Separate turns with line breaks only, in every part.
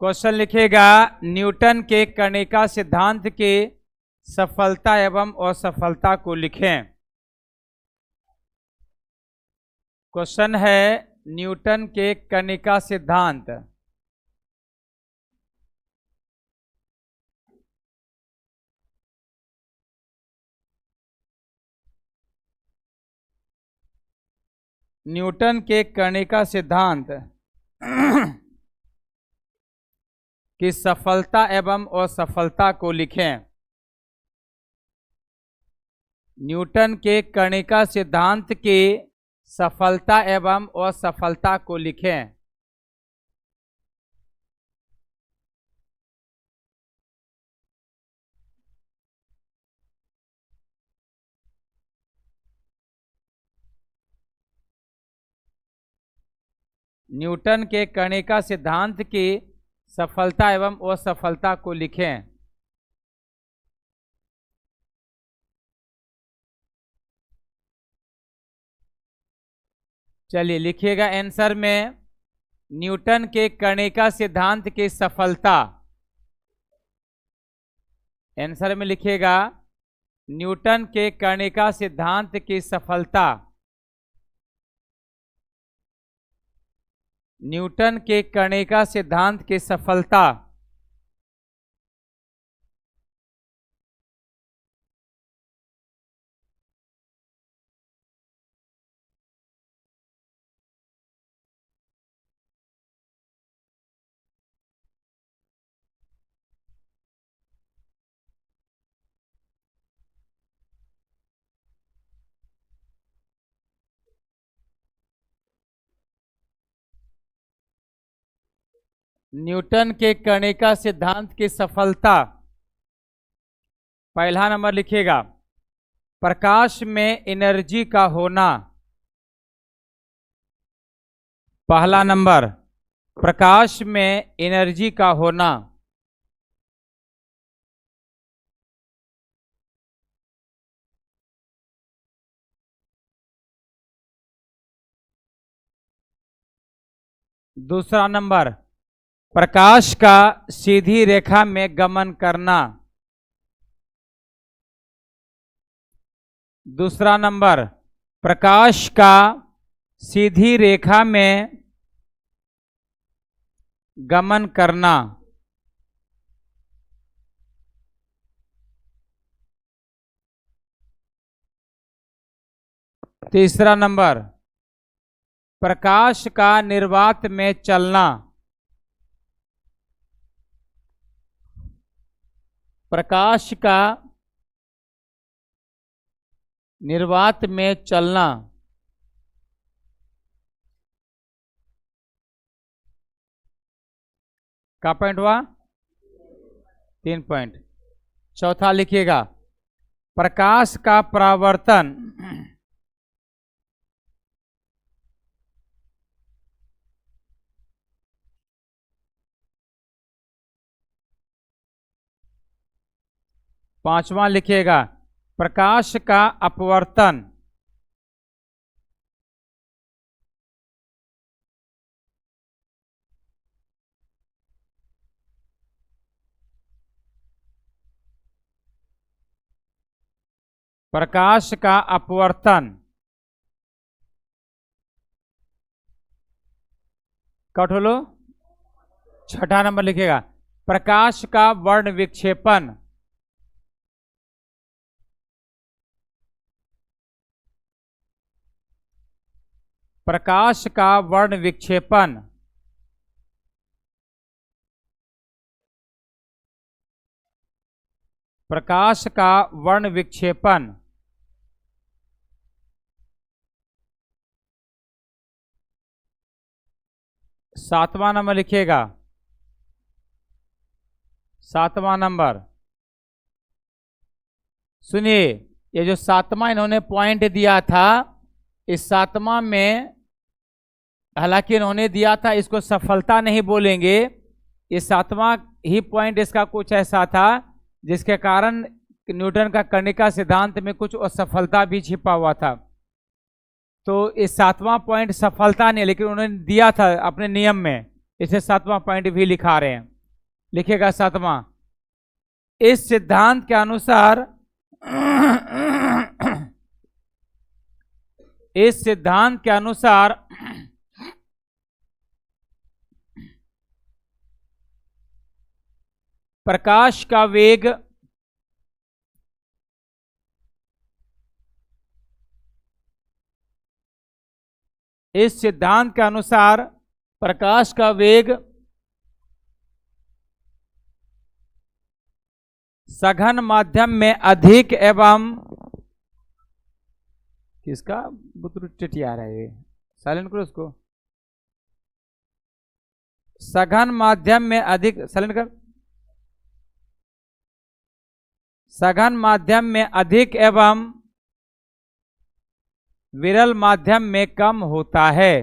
Question लिखेगा Newton के कणिका सिद्धांत की सफलता एवं असफलता को लिखें। क्वेश्चन है न्यूटन के कणिका सिद्धांत। न्यूटन के कणिका सिद्धांत की सफलता एवं असफलता को लिखें। न्यूटन के कणिका सिद्धांत की सफलता एवं असफलता को लिखें। न्यूटन के कणिका सिद्धांत की सफलता एवं असफलता को लिखें। चलिए लिखिएगा आंसर में न्यूटन के कणिका सिद्धांत की सफलता। आंसर में लिखिएगा न्यूटन के कणिका सिद्धांत की सफलता। न्यूटन के कणिका सिद्धांत की सफलता। न्यूटन के कणिका सिद्धांत की सफलता। पहला नंबर लिखिएगा प्रकाश में एनर्जी का होना। पहला नंबर प्रकाश में एनर्जी का होना। दूसरा नंबर प्रकाश का सीधी रेखा में गमन करना। दूसरा नंबर प्रकाश का सीधी रेखा में गमन करना। तीसरा नंबर प्रकाश का निर्वात में चलना। प्रकाश का निर्वात में चलना। का पॉइंट हुआ 3 पॉइंट। चौथा लिखिएगा प्रकाश का परावर्तन। पांचवा लिखिएगा प्रकाश का अपवर्तन। प्रकाश का अपवर्तन। कठोलो। छठा नंबर लिखिएगा प्रकाश का वर्ण विक्षेपण। प्रकाश का वर्ण विक्षेपण। प्रकाश का वर्ण विक्षेपण। सातवां नंबर लिखिएगा सातवां नंबर सुनिए ये जो सातवां इन्होंने पॉइंट दिया था इस सातवां में हालांकि इन्होंने दिया था इसको सफलता नहीं बोलेंगे। ये सातवां ही पॉइंट इसका कुछ ऐसा था जिसके कारण न्यूटन का कणिका सिद्धांत में कुछ असफलता भी छिपा हुआ था। तो इस सातवां पॉइंट सफलता नहीं लेकिन उन्होंने दिया था अपने नियम में इसे 7वां पॉइंट भी लिखा रहे हैं। लिखेगा 7वां, इस सिद्धांत के अनुसार इस सिद्धांत के अनुसार प्रकाश का वेग इस सिद्धांत के अनुसार प्रकाश का वेग सघन माध्यम में अधिक एवं किसका बुतरू टिटिया रहा है, साइलेंट करो उसको। सघन माध्यम में अधिक, साइलेंट कर। सघन माध्यम में अधिक एवं विरल माध्यम में कम होता है।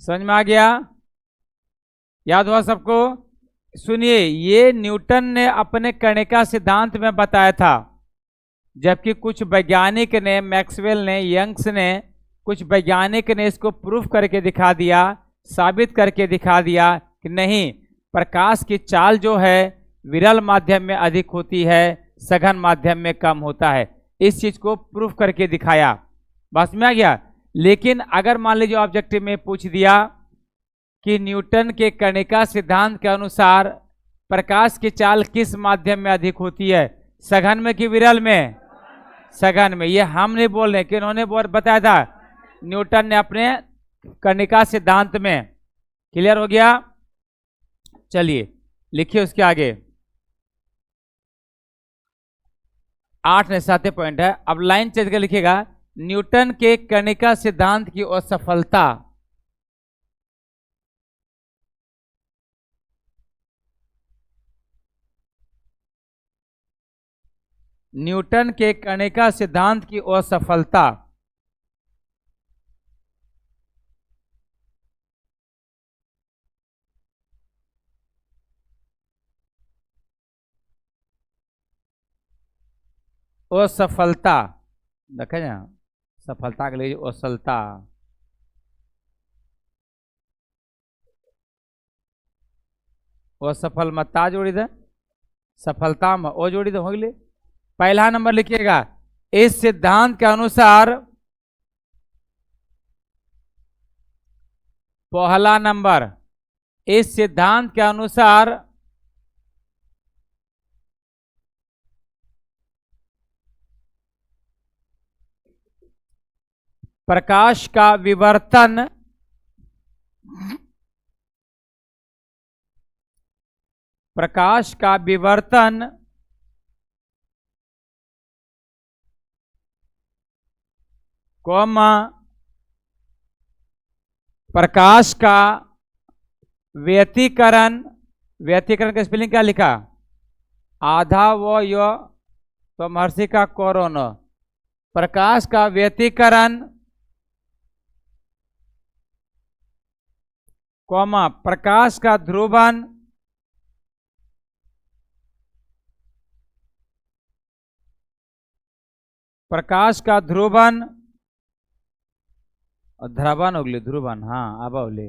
समझ में आ गया? याद हुआ सबको? सुनिए, ये न्यूटन ने अपने कणिका सिद्धांत में बताया था, जबकि कुछ वैज्ञानिक ने, मैक्सवेल ने, यंग्स ने, कुछ वैज्ञानिक ने इसको प्रूफ करके दिखा दिया, साबित करके दिखा दिया कि नहीं, प्रकाश की चाल जो है विरल माध्यम में अधिक होती है, सघन माध्यम में कम होता है। इस चीज को प्रूफ करके दिखाया। बस में आ गया? लेकिन अगर मान लीजिए ऑब्जेक्टिव में पूछ दिया कि न्यूटन के कणिका सिद्धांत के अनुसार प्रकाश की चाल किस माध्यम में अधिक होती है, सघन में कि विरल में? सघन में। ये हम नहीं बोल रहे कि उन्होंने बताया था न्यूटन ने अपने कणिका सिद्धांत में। क्लियर हो गया? चलिए लिखिए उसके आगे। 8 ने 7 पॉइंट है। अब लाइन चेंज कर लिखिएगा, न्यूटन के कणिका सिद्धांत की असफलता। न्यूटन के कणिका सिद्धांत की असफलता। असफलता देखे ना, सफलता के लिए असफलता। असफल मत्ता जोड़ी दे, सफलता में ओ जोड़ी दे, हो गई। पहला नंबर लिखिएगा, इस सिद्धांत के अनुसार, पहला नंबर, इस सिद्धांत के अनुसार प्रकाश का विवर्तन कौमा प्रकाश का व्यतिकरण, व्यतिकरण का स्पेलिंग क्या लिखा? आधा वो यो तो महर्षि का कोरोन। प्रकाश का व्यतिकरण कौमा प्रकाश का ध्रुवन और ध्रुवन होगले, ध्रुवन, हाँ अब होले।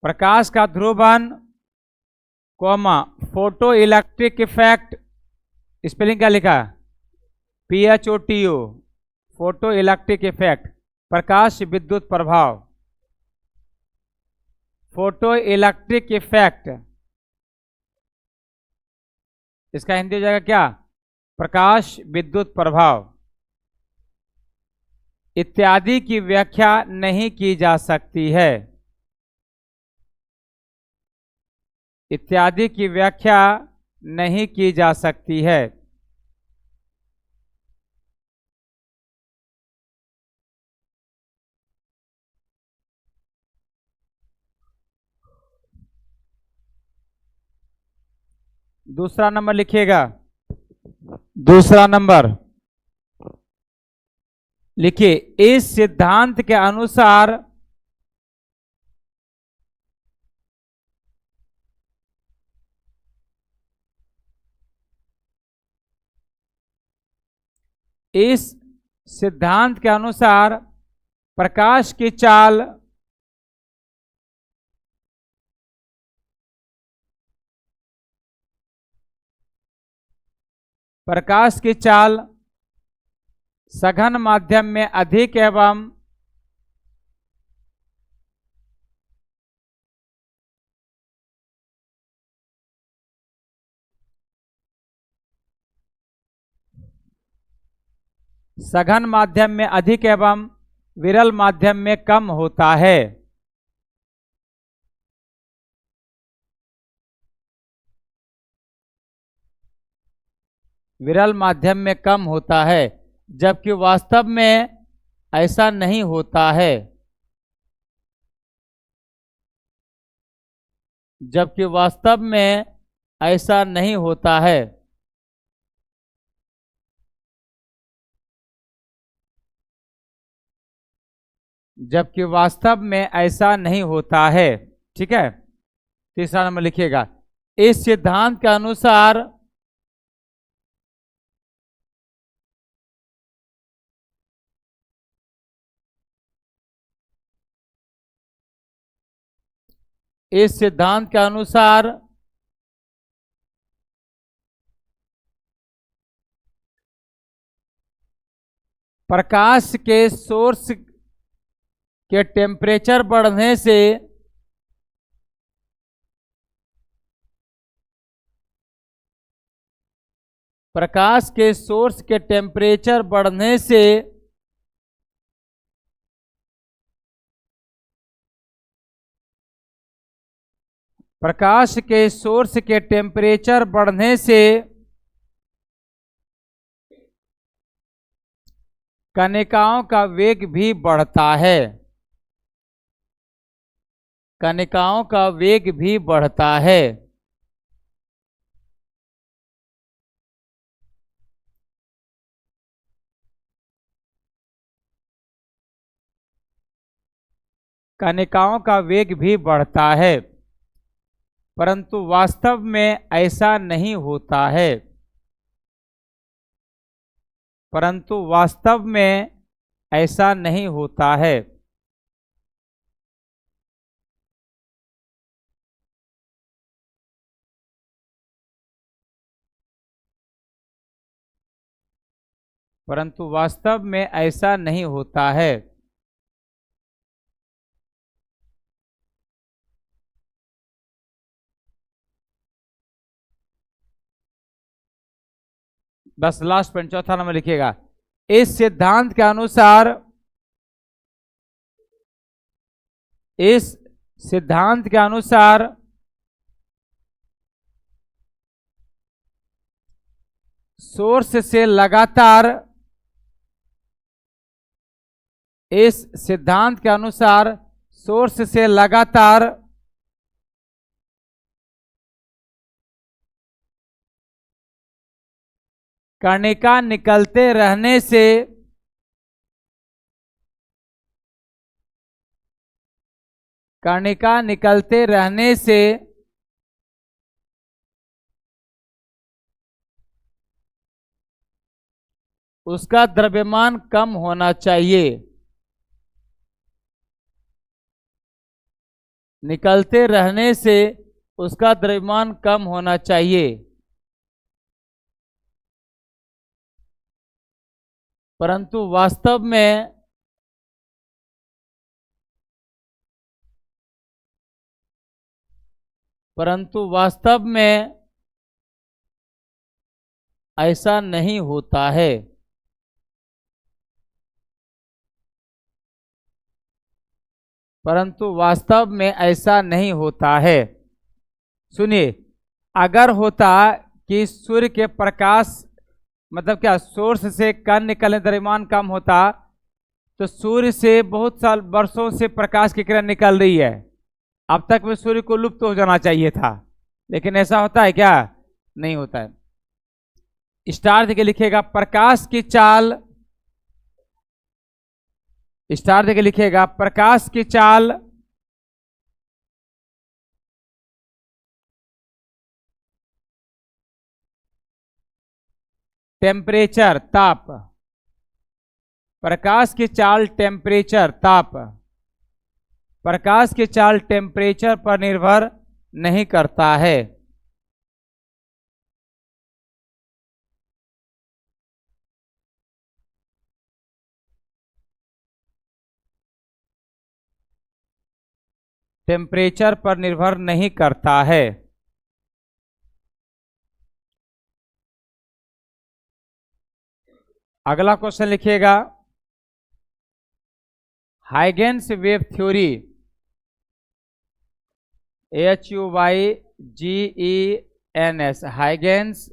प्रकाश का Dhruvan comma photo electric effect, spelling क्या लिखा? PHOTO, फोटो इलेक्ट्रिक इफेक्ट, प्रकाश विद्युत प्रभाव। फोटो इलेक्ट्रिक इफेक्ट, इसका हिंदी हो जाएगा क्या? प्रकाश विद्युत प्रभाव इत्यादि की व्याख्या नहीं की जा सकती है। इत्यादि की व्याख्या नहीं की जा सकती है। दूसरा नंबर लिखिएगा, दूसरा नंबर लिखिए, इस सिद्धांत के अनुसार इस सिद्धांत के अनुसार प्रकाश की चाल सघन माध्यम में अधिक एवं विरल माध्यम में कम होता है। विरल माध्यम में कम होता है, जबकि वास्तव में ऐसा नहीं होता है। जबकि वास्तव में ऐसा नहीं होता है। जबकि वास्तव में ऐसा नहीं होता है। ठीक है, तीसरा नंबर लिखिएगा। इस सिद्धांत के अनुसार प्रकाश के सोर्स के टेम्परेचर बढ़ने से कणिकाओं का वेग भी बढ़ता है। कणिकाओं का वेग भी बढ़ता है। कणिकाओं का वेग भी बढ़ता है, परंतु वास्तव में ऐसा नहीं होता है। परंतु वास्तव में ऐसा नहीं होता है। परंतु वास्तव में ऐसा नहीं होता है। बस लास्ट पॉइंट चौथा नंबर लिखिएगा। इस सिद्धांत के अनुसार सोर्स से लगातार कणिका निकलते रहने से उसका द्रव्यमान कम होना चाहिए। निकलते रहने से उसका द्रव्यमान कम होना चाहिए, परंतु वास्तव में ऐसा नहीं होता है। परंतु वास्तव में ऐसा नहीं होता है। सुनिए, अगर होता कि सूर्य के प्रकाश मतलब क्या सोर्स से कण निकलने द्रव्यमान कम होता, तो सूर्य से बहुत साल वर्षों से प्रकाश की किरण निकल रही है, अब तक में सूर्य को लुप्त हो जाना चाहिए था, लेकिन ऐसा होता है क्या? नहीं होता है। स्टार देके लिखिएगा प्रकाश की चाल, स्टार देके लिखिएगा प्रकाश की चाल टेम्परेचर ताप प्रकाश की चाल टेम्परेचर ताप, प्रकाश की चाल टेम्परेचर पर निर्भर नहीं करता है। टेम्परेचर पर निर्भर नहीं करता है। अगला क्वेश्चन लिखिएगा, Huygens wave theory, HUYGENS, Huygens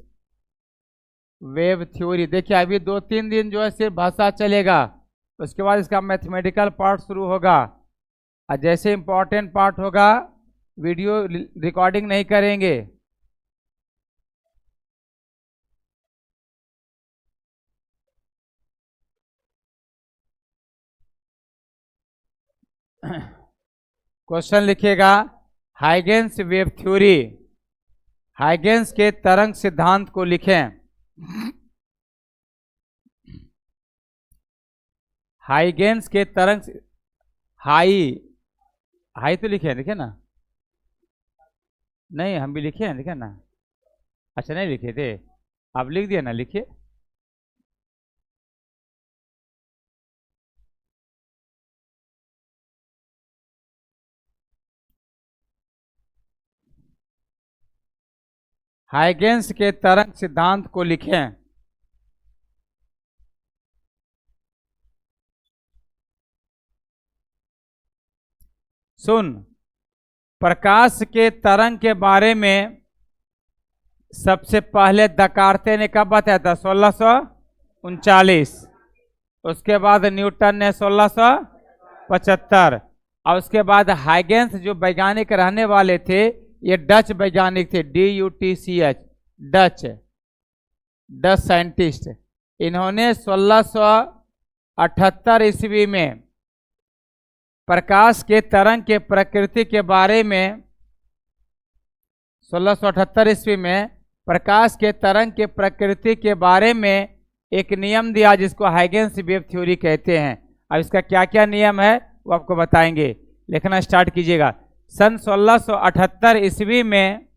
wave theory. देखिए अभी 2-3 दिन जो है सिर्फ भाषा चलेगा, उसके बाद इसका मैथमेटिकल पार्ट शुरू होगा, और जैसे इंपॉर्टेंट पार्ट होगा वीडियो रिकॉर्डिंग नहीं करेंगे। क्वेश्चन लिखिएगा, हाइगेन्स वेव थ्योरी, हाइगेन्स के तरंग सिद्धांत को लिखें। हाइगेन्स के तरंग, हाई तो लिखे ना, नहीं हम भी लिखे हैं, लिखे ना, अच्छा नहीं लिखे थे, आप लिख दिए ना, लिखिए। हाइगेन्स के तरंग सिद्धांत को लिखें। सुन, प्रकाश के तरंग के बारे में सबसे पहले दकार्ते ने कब बताया था? 1639। उसके बाद न्यूटन ने 1675, और उसके बाद हाइगेन्स जो वैज्ञानिक रहने वाले थे, ये डच वैज्ञानिक थे, DUTCH, डच साइंटिस्ट। इन्होंने 1678 ईस्वी में प्रकाश के तरंग के प्रकृति के बारे में, 1678 ईस्वी में प्रकाश के तरंग के प्रकृति के बारे में एक नियम दिया, जिसको हाइगेन्स वेव थ्योरी कहते हैं। अब इसका क्या क्या नियम है वो आपको बताएंगे, लिखना स्टार्ट कीजिएगा। सन 1678 ईस्वी में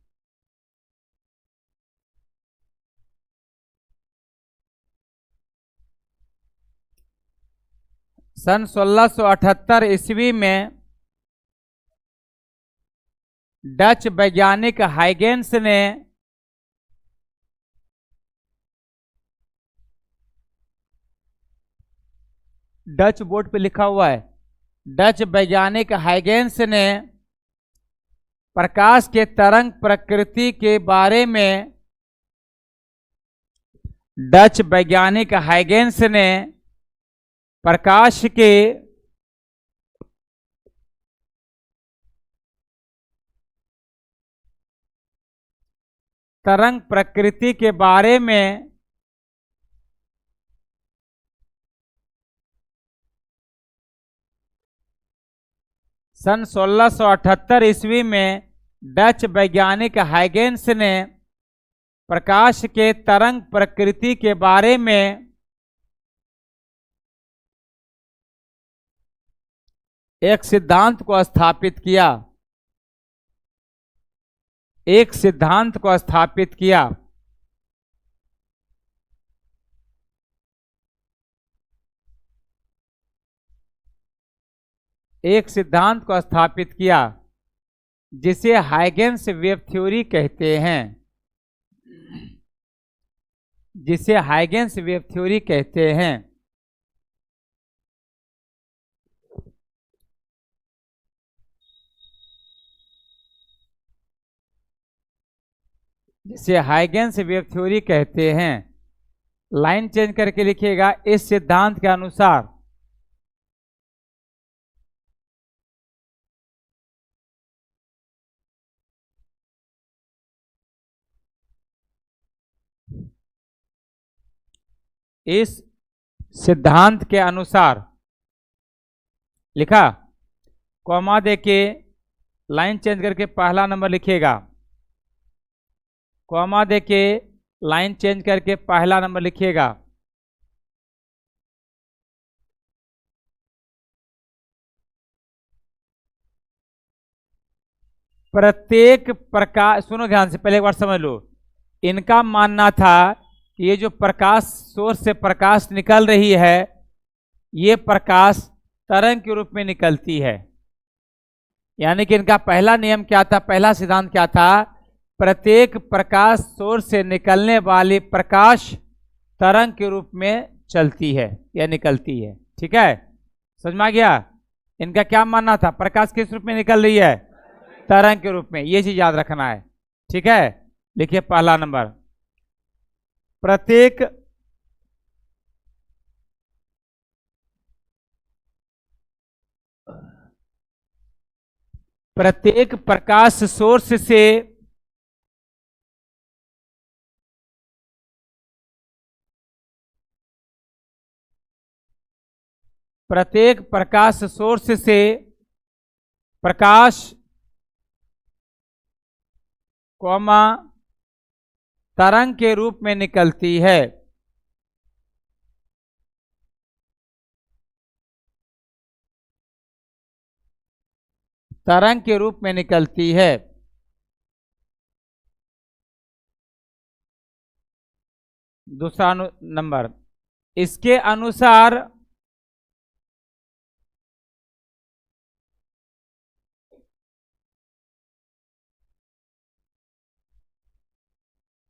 सन 1678 ईस्वी में डच वैज्ञानिक हाइगेन्स ने डच बोर्ड पे लिखा हुआ है, डच वैज्ञानिक हाइगेन्स ने प्रकाश के तरंग प्रकृति के बारे में, डच वैज्ञानिक हाइगेन्स ने प्रकाश के तरंग प्रकृति के बारे में सन 1678 ईस्वी में डच वैज्ञानिक हाइगेन्स ने प्रकाश के तरंग प्रकृति के बारे में एक सिद्धांत को स्थापित किया, एक सिद्धांत को स्थापित किया। एक सिद्धांत को स्थापित किया जिसे हाइगेन्स वेव थ्योरी कहते हैं, जिसे हाइगेन्स वेव थ्योरी कहते हैं। जिसे हाइगेन्स वेव थ्योरी कहते हैं। लाइन चेंज करके लिखिएगा, इस सिद्धांत के अनुसार इस सिद्धांत के अनुसार, लिखा, कॉमा देके लाइन चेंज करके पहला नंबर लिखिएगा, कॉमा देके लाइन चेंज करके पहला नंबर लिखिएगा। प्रत्येक प्रकाश, सुनो ध्यान से, पहले एक बार समझ लो। इनका मानना था कि ये जो प्रकाश सोर्स से प्रकाश निकल रही है, ये प्रकाश तरंग के रूप में निकलती है। यानी कि इनका पहला नियम क्या था, पहला सिद्धांत क्या था? प्रत्येक प्रकाश सोर्स से निकलने वाली प्रकाश तरंग के रूप में चलती है या निकलती है। ठीक है, समझ में आ गया? इनका क्या मानना था? प्रकाश किस रूप में निकल रही है? तरंग के रूप में। ये चीज याद रखना है। ठीक है, लिखिए पहला नंबर, प्रत्येक प्रकाश सोर्स से प्रत्येक प्रकाश सोर्स से प्रकाश कौमा तरंग के रूप में निकलती है। तरंग के रूप में निकलती है। दूसरा नंबर, इसके अनुसार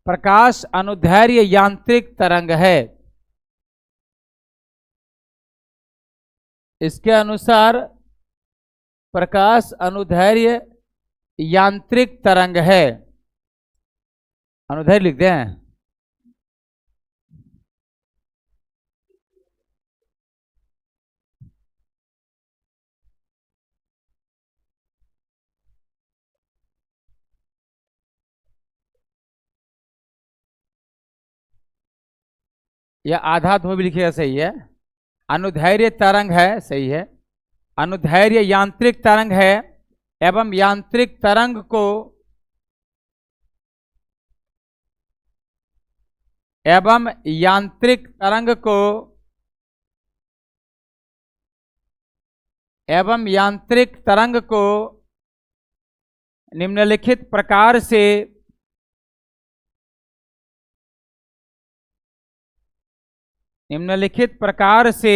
प्रकाश अनुदैर्ध्य यांत्रिक तरंग है। इसके अनुसार प्रकाश अनुदैर्ध्य यांत्रिक तरंग है। अनुदैर्ध्य लिखते हैं। या आधा धो भी लिखिएगा, सही है। अनुदैर्ध्य तरंग है, सही है। अनुदैर्ध्य यांत्रिक तरंग है एवं यांत्रिक तरंग को निम्नलिखित प्रकार से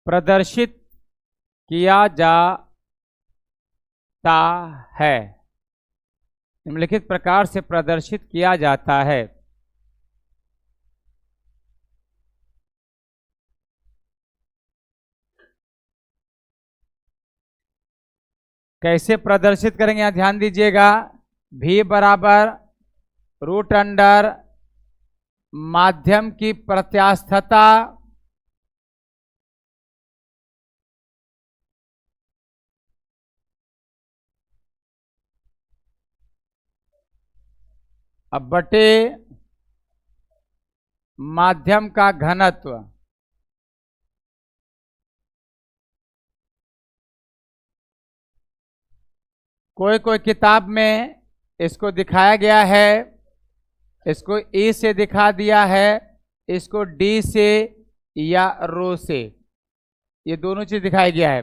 प्रदर्शित किया जाता है। निम्नलिखित प्रकार से प्रदर्शित किया जाता है। कैसे प्रदर्शित करेंगे, यहां ध्यान दीजिएगा। V बराबर रूट अंडर माध्यम की प्रत्यास्थता अब बटे माध्यम का घनत्व। कोई कोई किताब में इसको दिखाया गया है, इसको E से दिखा दिया है, इसको D से या रो से, ये दोनों चीज दिखाया गया है।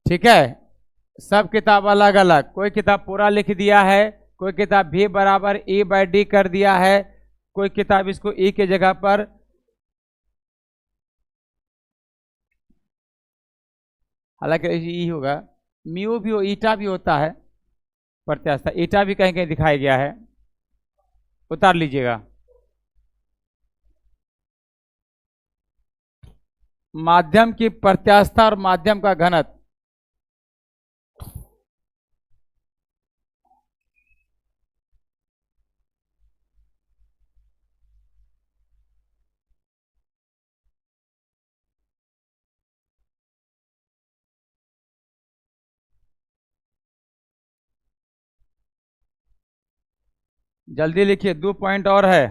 ठीक है, सब किताब अलग अलग। कोई किताब पूरा लिख दिया है, कोई किताब V बराबर E/D कर दिया है, कोई किताब इसको E के जगह पर हालांकि E होगा, म्यू भी हो, ईटा भी होता है प्रत्यास्था, ईटा भी कहीं कहीं दिखाया गया है, उतार लीजिएगा। माध्यम की प्रत्यास्था और माध्यम का घनत्व, जल्दी लिखिए, 2 पॉइंट और है।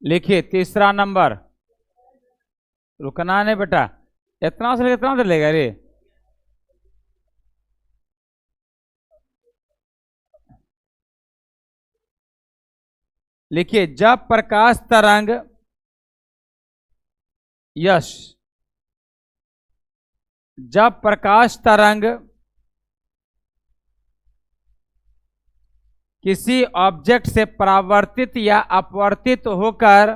लिखिए तीसरा नंबर। रुकना नहीं बेटा, इतना से इतना तो लेगा रे। लिखिए, जब प्रकाश तरंग यश जब प्रकाश तरंग किसी ऑब्जेक्ट से परावर्तित या अपवर्तित होकर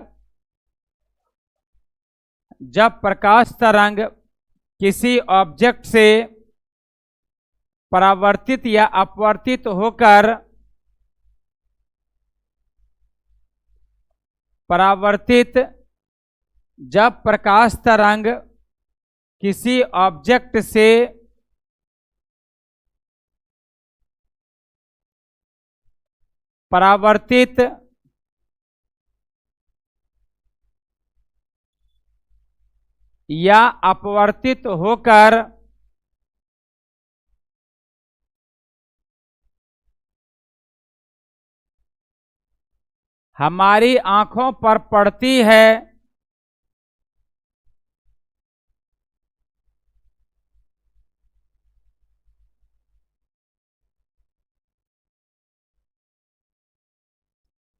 जब प्रकाश तरंग किसी ऑब्जेक्ट से परावर्तित या अपवर्तित होकर जब प्रकाश तरंग किसी ऑब्जेक्ट से परावर्तित या अपवर्तित होकर हमारी आंखों पर पड़ती है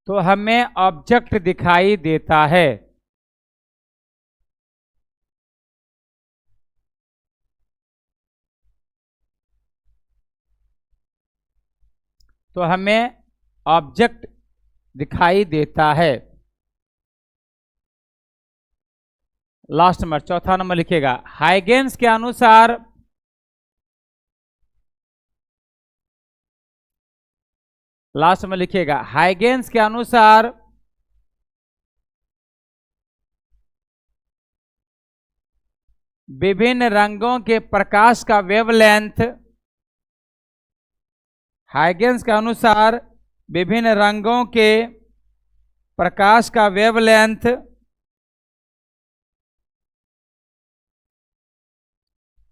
तो हमें ऑब्जेक्ट दिखाई देता है। तो हमें ऑब्जेक्ट दिखाई देता है। लास्ट नंबर, चौथा नंबर लिखिएगा, हाइगेंस के अनुसार लास्ट में लिखिएगा, हाइगेंस के अनुसार विभिन्न रंगों के प्रकाश का वेवलेंथ हाइगेंस के अनुसार विभिन्न रंगों के प्रकाश का वेवलेंथ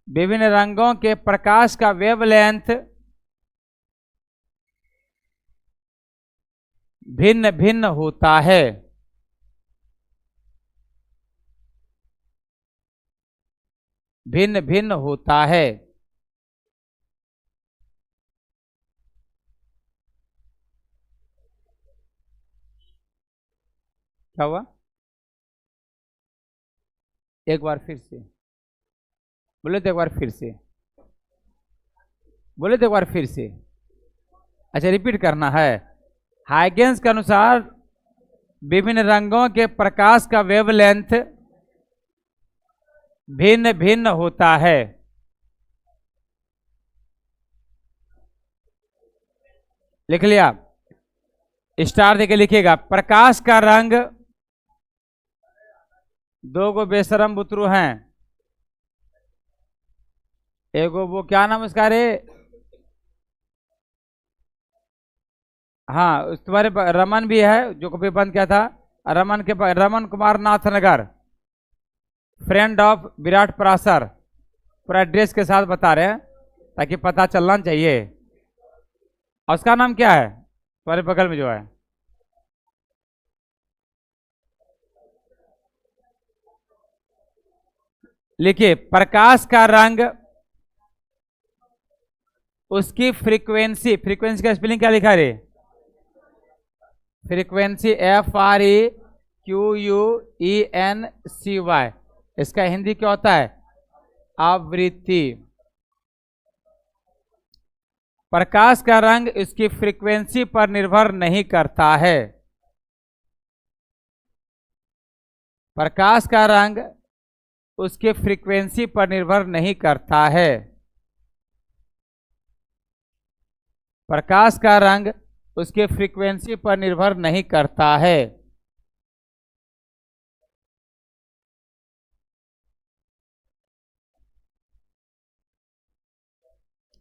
विभिन्न रंगों के प्रकाश का वेवलेंथ भिन्न भिन्न होता है। भिन्न भिन्न होता है। क्या हुआ? एक बार फिर से बोले तो एक बार फिर से बोले तो एक बार फिर से। अच्छा, रिपीट करना है। हाइगेंस के अनुसार विभिन्न रंगों के प्रकाश का वेवलेंथ भिन्न भिन्न होता है। लिख लिया? स्टार देके लिखिएगा, प्रकाश का रंग दो गो बेशरम बुतरू हैं। एगो वो क्या नाम उसका रे, हाँ तुम्हारे रमन भी है जो कभी बंद किया था, रमन कुमार नाथनगर, फ्रेंड ऑफ विराट पराशर, पूरा एड्रेस के साथ बता रहे हैं ताकि पता चलना चाहिए। और उसका नाम क्या है तुम्हारे बगल में जो है? लिखिए, प्रकाश का रंग उसकी फ्रीक्वेंसी का स्पेलिंग क्या लिखा रे? Frequency FREQUENCY। इसका हिंदी क्या होता है? आवृत्ति। प्रकाश का रंग इसकी फ्रीक्वेंसी पर निर्भर नहीं करता है। प्रकाश का रंग उसके फ्रीक्वेंसी पर निर्भर नहीं करता है। प्रकाश का रंग उसके फ्रीक्वेंसी पर निर्भर नहीं करता है।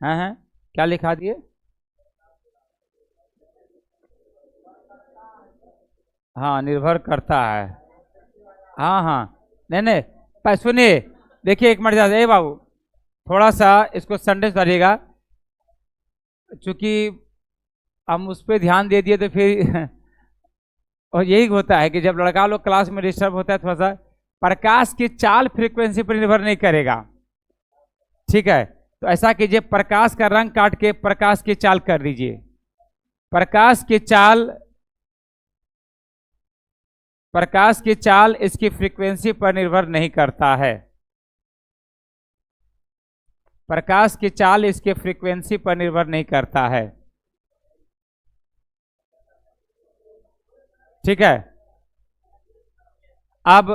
हाँ, क्या लिखा दिए? हाँ, निर्भर करता है। हाँ, नहीं सुनिए, देखिए एक मिनट, ए बाबू थोड़ा सा इसको संडे सुधारिएगा, चूंकि हम उस पर ध्यान दे दिए तो फिर और यही होता है कि जब लड़का लोग क्लास में डिस्टर्ब होता है थोड़ा सा। प्रकाश की चाल फ्रीक्वेंसी पर निर्भर नहीं करेगा, ठीक है? तो ऐसा कीजिए, प्रकाश का रंग काट के प्रकाश की चाल कर दीजिए। प्रकाश की चाल प्रकाश की चाल इसकी फ्रीक्वेंसी पर निर्भर नहीं करता है। प्रकाश की चाल इसके फ्रीक्वेंसी पर निर्भर नहीं करता है। ठीक है। अब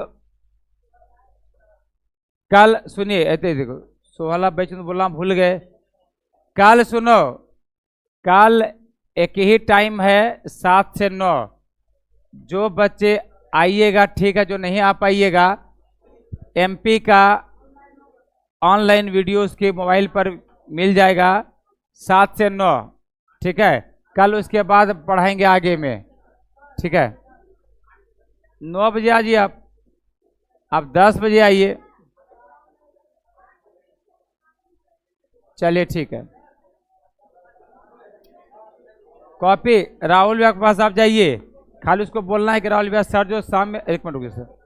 कल सुनिए, देखो 16 बैच में बोलना भूल गए। कल सुनो, कल एक ही टाइम है 7 से 9। जो बच्चे आइएगा ठीक है, जो नहीं आ पाइएगा एमपी का ऑनलाइन वीडियो उसके मोबाइल पर मिल जाएगा 7 से 9। ठीक है, कल उसके बाद पढ़ाएंगे आगे में। ठीक है, 9 बजे आ जाइए आप 10 बजे आइए। चलिए ठीक है। कॉपी राहुल भैया के पास आप जाइए, खाली उसको बोलना है कि राहुल भैया सर जो शाम में, एक मिनट रुकिए सर।